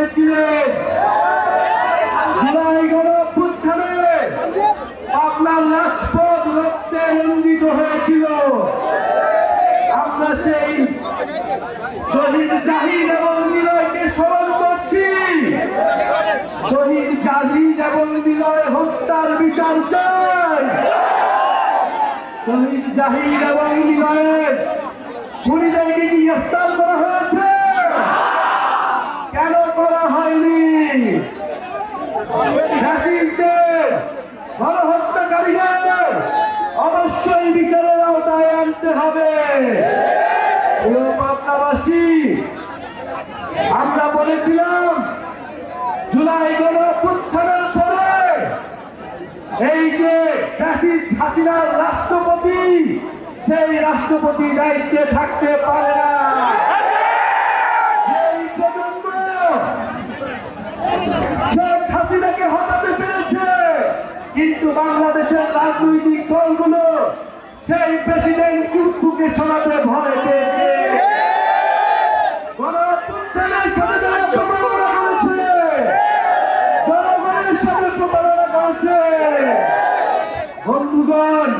দিয়েছিলেন। জুলাই গণঅভ্যুত্থানে পাবনার রাজপথ রক্তে রঞ্জিত হয়েছিল। আমরা সেই শহীদ জাহিদ এবং নিলয়কে স্মরণ করছি। শহীদ জাহিদ এবং নিলয় হত্যার বিচার চাই। শহীদ জাহিদ এবং নিলয়ের খুনিদেরকে গ্রেফতার করা হয়েছে, কেন করা হয়নি? গণহত্যাকারীদের অবশ্যই বিচারের আওতায় আনতে হবে। পাবনাবাসী, আমরা বলেছিলাম জুলাই গণঅভ্যুত্থানের পরে এই যে ফ্যাসিস্ট হাসিনার রাষ্ট্রপতি, সেই রাষ্ট্রপতি দায়িত্বে থাকতে পারে না। এই প্রজন্ম শেখ হাসিনাকে হটাতে পেরেছে, কিন্তু বাংলাদেশের রাজনৈতিক দলগুলো সেই প্রেসিডেন্ট চুপ্পুকে সরাতে ভয় পেয়েছে। গণঅভ্যুত্থানের সাথে যারা প্রতারণা করেছে, জনগণের সাথে প্রতারণা করেছে। বন্ধুগণ,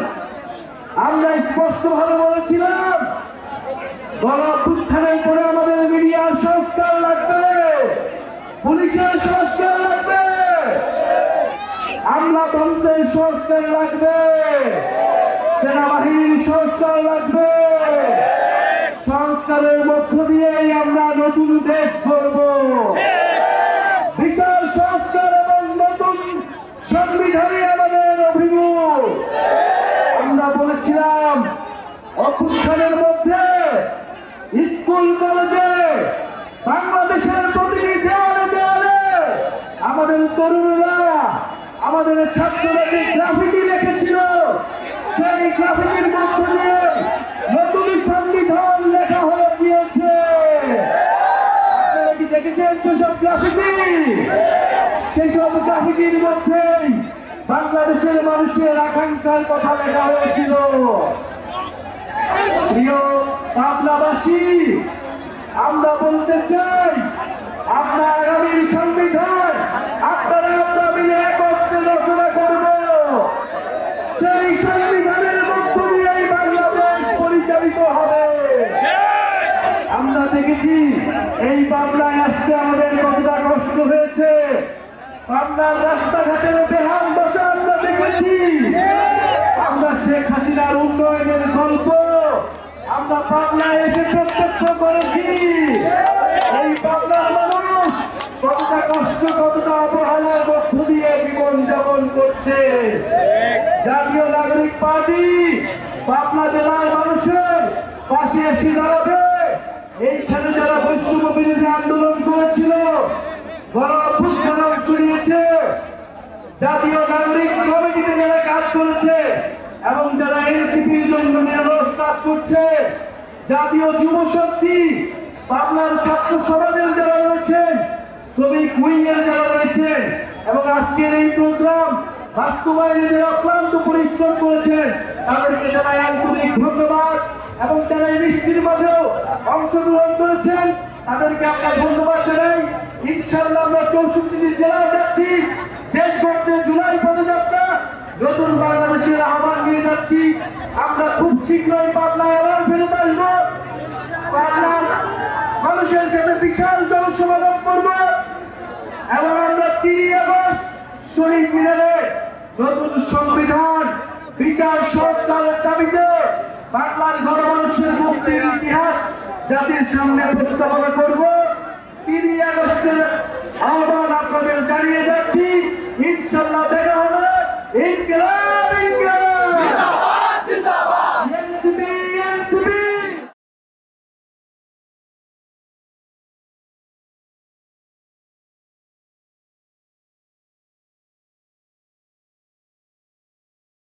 আমরা স্পষ্টভাবে বলেছিলাম গণঅভ্যুত্থানের পরে আমাদের মিডিয়ার সংস্কার লাগবে, পুলিশের সংস্কার লাগবে, আমলাতন্ত্রের সংস্কার লাগবে, সেনাবাহিনীর সংস্কার লাগবে। সংস্কারের মধ্য দিয়েই আমরা নতুন দেশ গড়ব। বিচার সংস্কার এবং নতুন সংবিধানই আমাদের অভিমুখ। আমরা বলেছিলাম অভ্যুত্থানের মধ্যে স্কুল কলেজে বাংলাদেশের প্রতিটি দেওয়ালে দেওয়ালে আমাদের তরুণরা, আমাদের ছাত্ররা যে গ্রাফিটি লিখেছিল, সেই গ্রাফিটির মধ্য দিয়ে নতুন সংবিধান লেখা হয়ে গিয়েছে। আপনারা কি দেখেছেন সেসব গ্রাফিটি? সেসব গ্রাফিটির মধ্যেই বাংলাদেশের মানুষের আকাঙ্ক্ষার কথা লেখা হয়েছিল। প্রিয় পাবনাবাসী, আমরা বলতে চাই আপনার আগামীর সংবিধান আপনারা আমরা মিলে একত্রে রচনা করব। সেই সংবিধানের মধ্য দিয়েই বাংলাদেশ পরিচালিত হবে। আমরা দেখেছি এই পাবনায় আসতে আমাদের কতটা কষ্ট হয়েছে। পাবনার রাস্তাঘাটের বেহাল দশা আমরা দেখেছি। আমরা শেখ হাসিনার উন্নয়নের গল্প আমরা পাবনায় এসে প্রত্যক্ষ করেছি। এই পাবনার মানুষ কতটা কষ্ট, কতটা অবহেলার মধ্য দিয়ে জীবন যাপন করছে। জাতীয় নাগরিক পার্টি পাবনা জেলার মানুষের পাশে এসে দাঁড়াবে। এইখানে যারা বৈষম্য বিরোধী আন্দোলন করেছিল, গণঅভ্যুত্থানে অংশ নিয়েছে, জাতীয় নাগরিক কমিটিতে যারা কাজ করেছে এবং যারা এনসিপির জন্য নিরলস কাজ করছে, জাতীয় যুব শক্তি, পাবনার ছাত্র সমাজের যারা রয়েছেন, শ্রমিক উইংয়ের যারা রয়েছেন এবং আজকের এই প্রোগ্রাম বাস্তবায়নে যারা অক্লান্ত পরিশ্রম করেছেন, তাদেরকে জানাই আন্তরিক ধন্যবাদ। এবং যারা এই বৃষ্টির মাঝেও অংশগ্রহণ করেছেন, তাদেরকে আমরা ধন্যবাদ জানাই। ইনশাআল্লাহ আমরা 64টি জেলায় যাচ্ছি। দেশ গড়তে জুলাই পদযাত্রা নতুন বাংলাদেশের আহ্বান নিয়ে যাচ্ছি। আমরা খুব শীঘ্রই পাবনায় আবার ফেরত আসবো। পাবনার মানুষের সাথে বিশাল জনসমাগম করব এবং আমরা 3 আগস্ট শহীদ মিনারে নতুন সংবিধান, বিচার সংস্কারের দাবিতে বাংলার গণমানুষের মুক্তির ইতিহাস জাতির সামনে উপস্থাপনা করব। 3 আগস্টের আহ্বান আপনাদের জানিয়ে যাচ্ছি। ইনশাআল্লাহ।